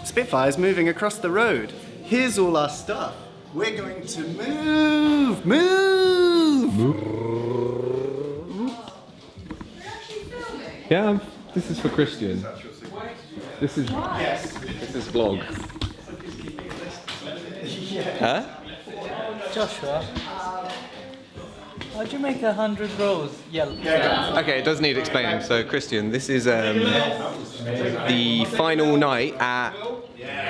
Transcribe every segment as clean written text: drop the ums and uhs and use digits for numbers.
Spitfire's moving across the road. Here's all our stuff. We're going to move! Yeah, this is for Christian. This is vlog. Huh? Joshua, how'd you make 100 rows yellow? Okay, it does need explaining. So, Christian, this is the final night at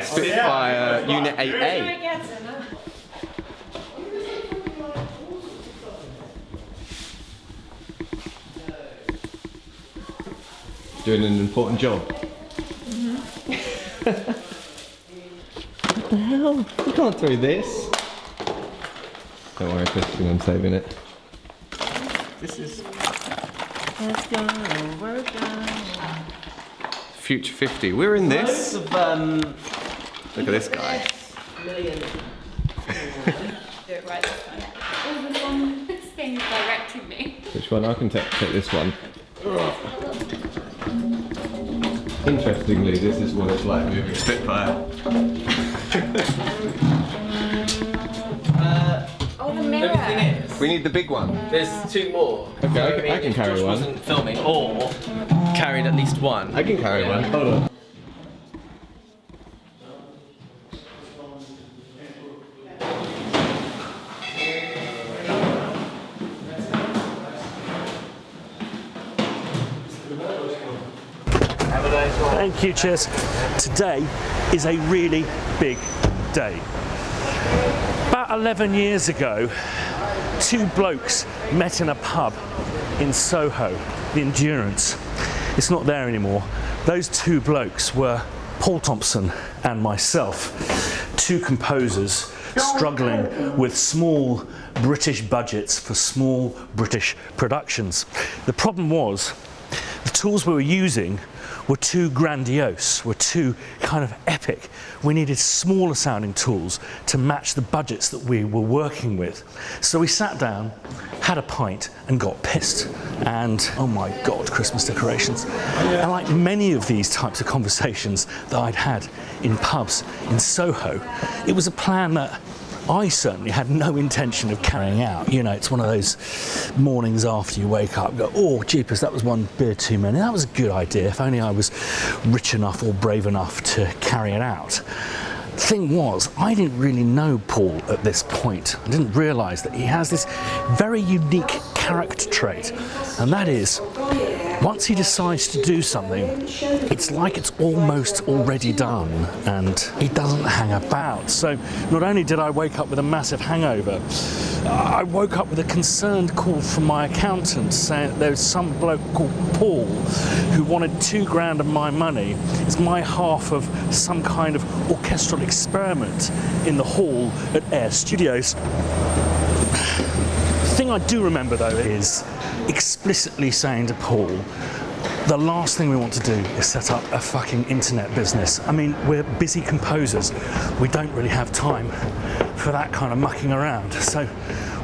Spitfire Unit 8A. Doing an important job. What the hell? We can't throw this. Don't worry, Christian, I'm saving it. This is... Future 50. We're in this. Look at this guy. Do it right this time. Oh, the one thing's directing me. Which one? I can take this one. Interestingly, this is what it's like moving Spitfire. Oh, the mirror. Everything is. We need the big one. There's two more. Okay, I can carry Josh one. wasn't filming or carried at least one. I can carry one. Hold on. Thank you, cheers. Today is a really big day. About 11 years ago, two blokes met in a pub in Soho, the Endurance. It's not there anymore. Those two blokes were Paul Thompson and myself, two composers struggling with small British budgets for small British productions. The problem was, the tools we were using were too grandiose, were too kind of epic. We needed smaller sounding tools to match the budgets that we were working with. So we sat down, had a pint and got pissed. And oh my God, Christmas decorations. And like many of these types of conversations that I'd had in pubs in Soho, it was a plan that I certainly had no intention of carrying out. You know, it's one of those mornings after you wake up, go, oh, jeepers, that was one beer too many. That was a good idea, if only I was rich enough or brave enough to carry it out. Thing was, I didn't really know Paul at this point. I didn't realise that he has this very unique character trait, and that is, once he decides to do something, it's like it's almost already done, and he doesn't hang about. So not only did I wake up with a massive hangover, I woke up with a concerned call from my accountant saying that there was some bloke called Paul who wanted £2,000 of my money as my half of some kind of orchestral experiment in the hall at Air Studios. The thing I do remember though is explicitly saying to Paul, the last thing we want to do is set up a fucking internet business. I mean, we're busy composers. We don't really have time for that kind of mucking around. So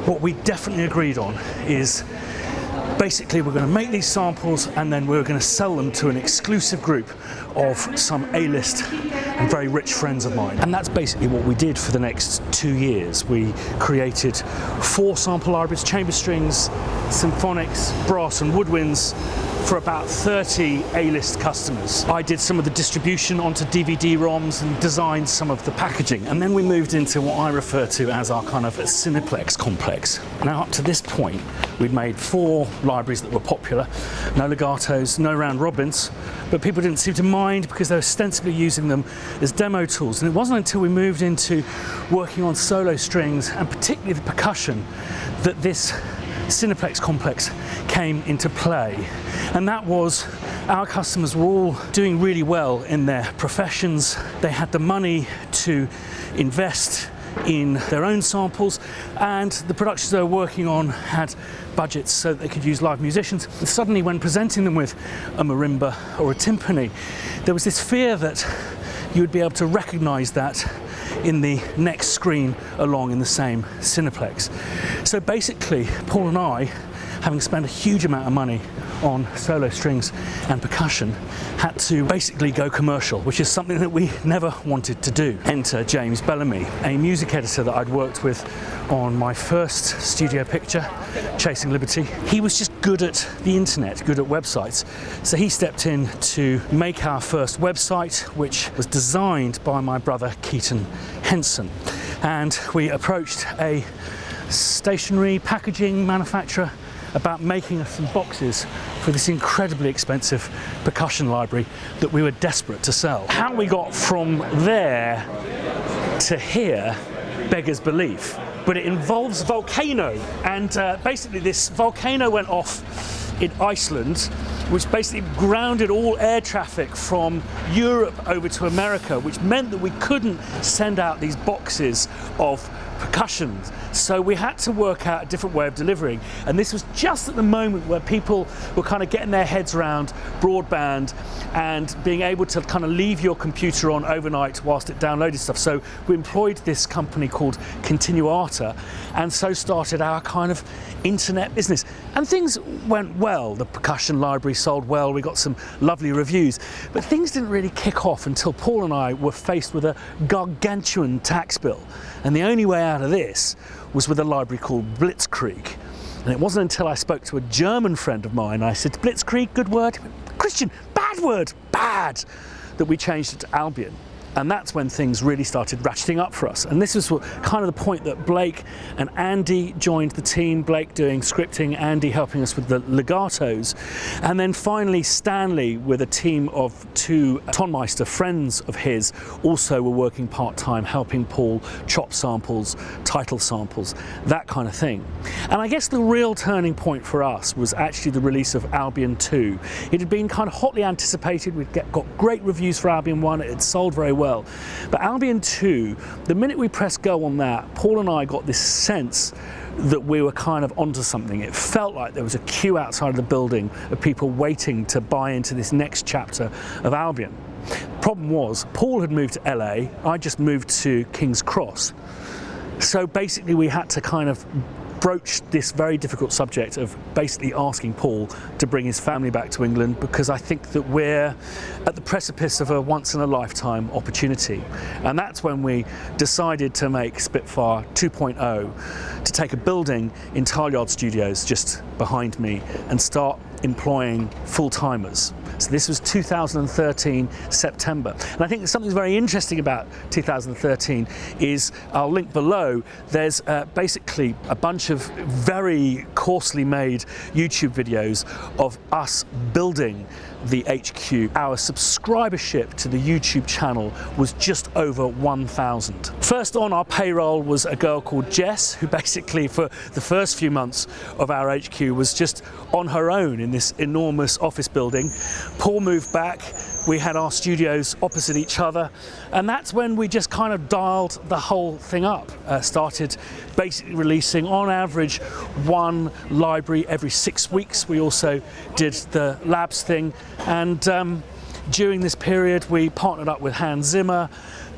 what we definitely agreed on is basically we're going to make these samples and then we're going to sell them to an exclusive group of some A-list and very rich friends of mine. And that's basically what we did for the next 2 years. We created 4 sample libraries, chamber strings, symphonics, brass and woodwinds, for about 30 A-list customers. I did some of the distribution onto DVD-ROMs and designed some of the packaging. And then we moved into what I refer to as our kind of Cineplex complex. Now up to this point, we'd made 4 libraries that were popular. No legatos, no round robins, but people didn't seem to mind because they were ostensibly using them as demo tools. And it wasn't until we moved into working on solo strings and particularly the percussion that this Cineplex complex came into play. And that was, our customers were all doing really well in their professions. They had the money to invest in their own samples, and the productions they were working on had budgets so that they could use live musicians. And suddenly when presenting them with a marimba or a timpani, there was this fear that you would be able to recognise that in the next screen along in the same Cineplex. So basically, Paul and I, having spent a huge amount of money on solo strings and percussion had to basically go commercial, which is something that we never wanted to do. Enter James Bellamy, a music editor that I'd worked with on my first studio picture, Chasing Liberty. He was just good at the internet, good at websites. So he stepped in to make our first website, which was designed by my brother Keaton Henson. And we approached a stationery packaging manufacturer about making us some boxes for this incredibly expensive percussion library that we were desperate to sell. How we got from there to here beggars belief, but it involves volcano, and basically this volcano went off in Iceland, which basically grounded all air traffic from Europe over to America, which meant that we couldn't send out these boxes of percussion. So we had to work out a different way of delivering, and this was just at the moment where people were kind of getting their heads around broadband and being able to kind of leave your computer on overnight whilst it downloaded stuff. So we employed this company called Continuata, and so started our kind of internet business. And things went well. The percussion library sold well, we got some lovely reviews, but things didn't really kick off until Paul and I were faced with a gargantuan tax bill. And the only way out of this was with a library called Blitzkrieg. And it wasn't until I spoke to a German friend of mine, I said, Blitzkrieg, good word? He went, Christian, bad word, bad, that we changed it to Albion. And that's when things really started ratcheting up for us. And this was kind of the point that Blake and Andy joined the team, Blake doing scripting, Andy helping us with the legatos. And then finally Stanley, with a team of two Tonmeister friends of his, also were working part-time, helping Paul chop samples, title samples, that kind of thing. And I guess the real turning point for us was actually the release of Albion 2. It had been kind of hotly anticipated. We'd got great reviews for Albion 1, it had sold very well. But Albion 2, the minute we pressed go on that, Paul and I got this sense that we were kind of onto something. It felt like there was a queue outside of the building of people waiting to buy into this next chapter of Albion. Problem was, Paul had moved to LA, I just moved to King's Cross. So basically we had to kind of broach this very difficult subject of basically asking Paul to bring his family back to England, because I think that we're at the precipice of a once-in-a-lifetime opportunity. And that's when we decided to make Spitfire 2.0, to take a building in Tileyard Studios just behind me and start employing full-timers. So this was 2013 September. And I think something very interesting about 2013 is, I'll link below, there's basically a bunch of very coarsely made YouTube videos of us building the HQ. Our subscribership to the YouTube channel was just over 1,000. First on our payroll was a girl called Jess, who basically for the first few months of our HQ was just on her own in this enormous office building. Paul moved back, we had our studios opposite each other, and that's when we just kind of dialed the whole thing up. Started basically releasing on average one library every 6 weeks. We also did the labs thing, and during this period we partnered up with Hans Zimmer.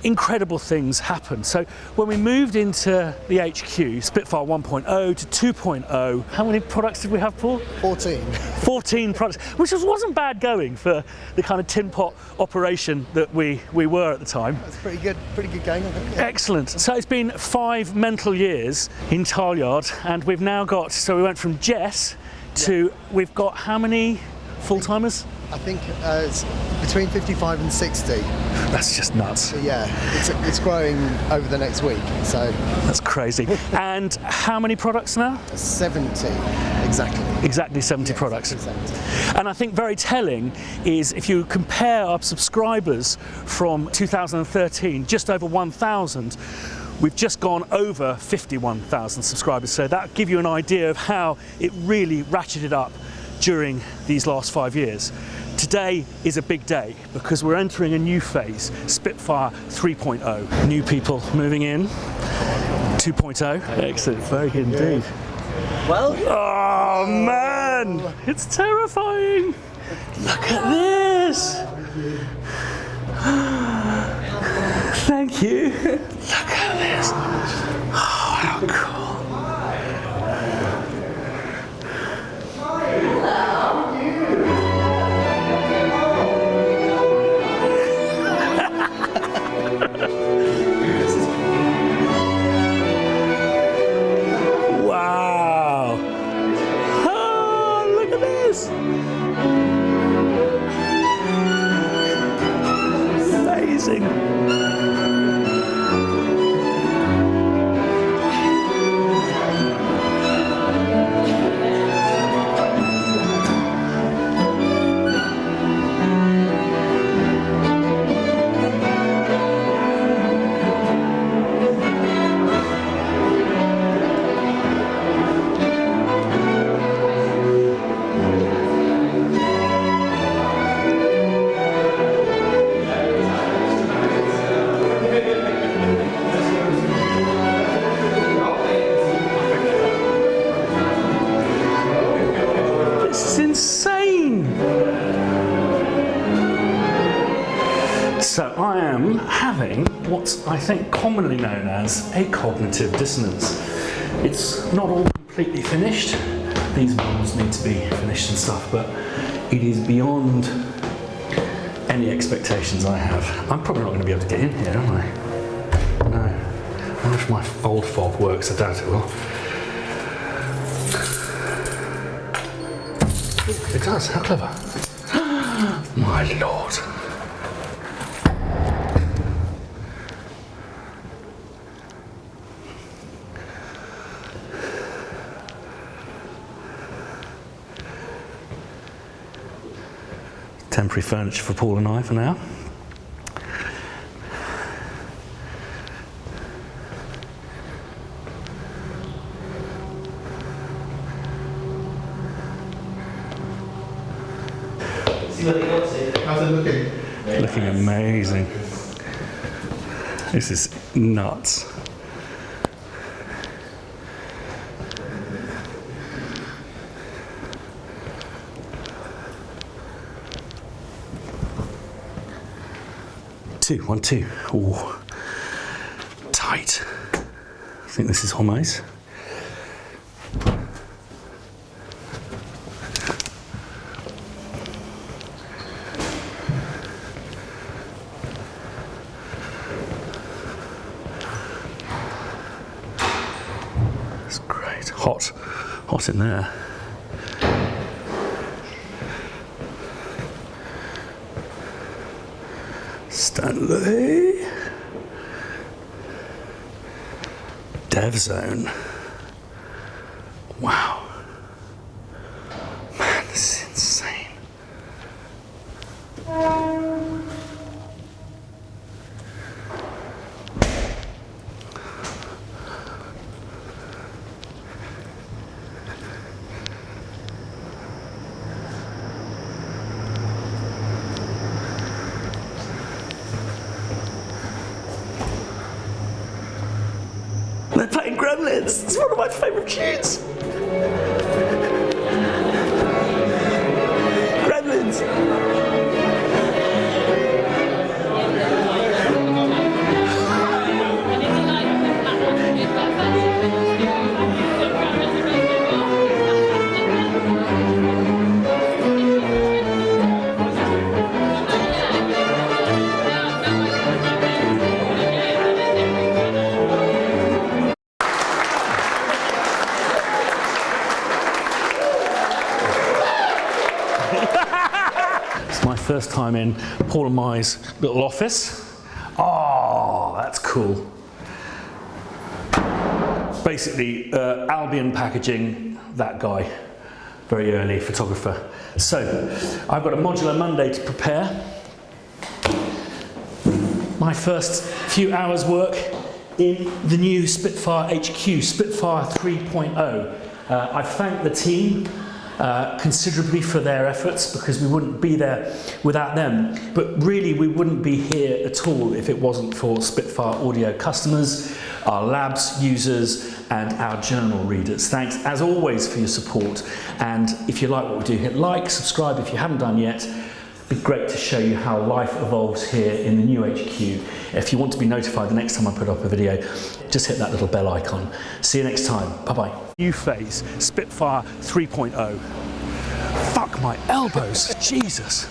Incredible things happened. So when we moved into the HQ, Spitfire 1.0 to 2.0, how many products did we have, Paul? 14. 14 products, which wasn't bad going for the kind of tin pot operation that we were at the time. That's pretty good going, I think. Yeah. Excellent. So it's been 5 mental years in Tileyard, and we've now got, so we went from Jess to, we've got how many full-timers? I think it's between 55 and 60. That's just nuts. So yeah, it's growing over the next week, so. That's crazy. And how many products now? 70, exactly. Exactly 70 products. Exactly. And I think very telling is if you compare our subscribers from 2013, just over 1,000, we've just gone over 51,000 subscribers. So that'll give you an idea of how it really ratcheted up during these last 5 years. Today is a big day because we're entering a new phase, Spitfire 3.0. New people moving in, 2.0. Excellent, very good indeed. Well, Oh man, it's terrifying. Look at this. Thank you. Look at this. Oh, how cool. amazing. So I am having what I think commonly known as a cognitive dissonance. It's not all completely finished. These walls need to be finished and stuff, but it is beyond any expectations I have. I'm probably not going to be able to get in here, am I? No. I wonder if my fold fob works. I doubt it will. It does. How clever. My lord. Temporary furniture for Paul and I for now. How's it looking? Looking amazing. This is nuts. Two, 1, 2. Ooh, tight. I think this is almost. That's great. Hot in there. Stanley. Dev zone. Wow. Man, this is insane. They're playing Gremlins. It's one of my favourite tunes. Gremlins. It's my first time in Paul and Mai's little office. Oh, that's cool. Basically, Albion Packaging, that guy, very early photographer. So, I've got a modular Monday to prepare. My first few hours work in the new Spitfire HQ, Spitfire 3.0. I've thanked the team considerably for their efforts, because we wouldn't be there without them. But really, we wouldn't be here at all if it wasn't for Spitfire audio customers, our labs users, and our journal readers. Thanks as always for your support. And if you like what we do, hit like, subscribe if you haven't done yet. It'd be great to show you how life evolves here in the new HQ. If you want to be notified the next time I put up a video, just hit that little bell icon. See you next time. Bye-bye. New phase, Spitfire 3.0. Fuck my elbows, Jesus.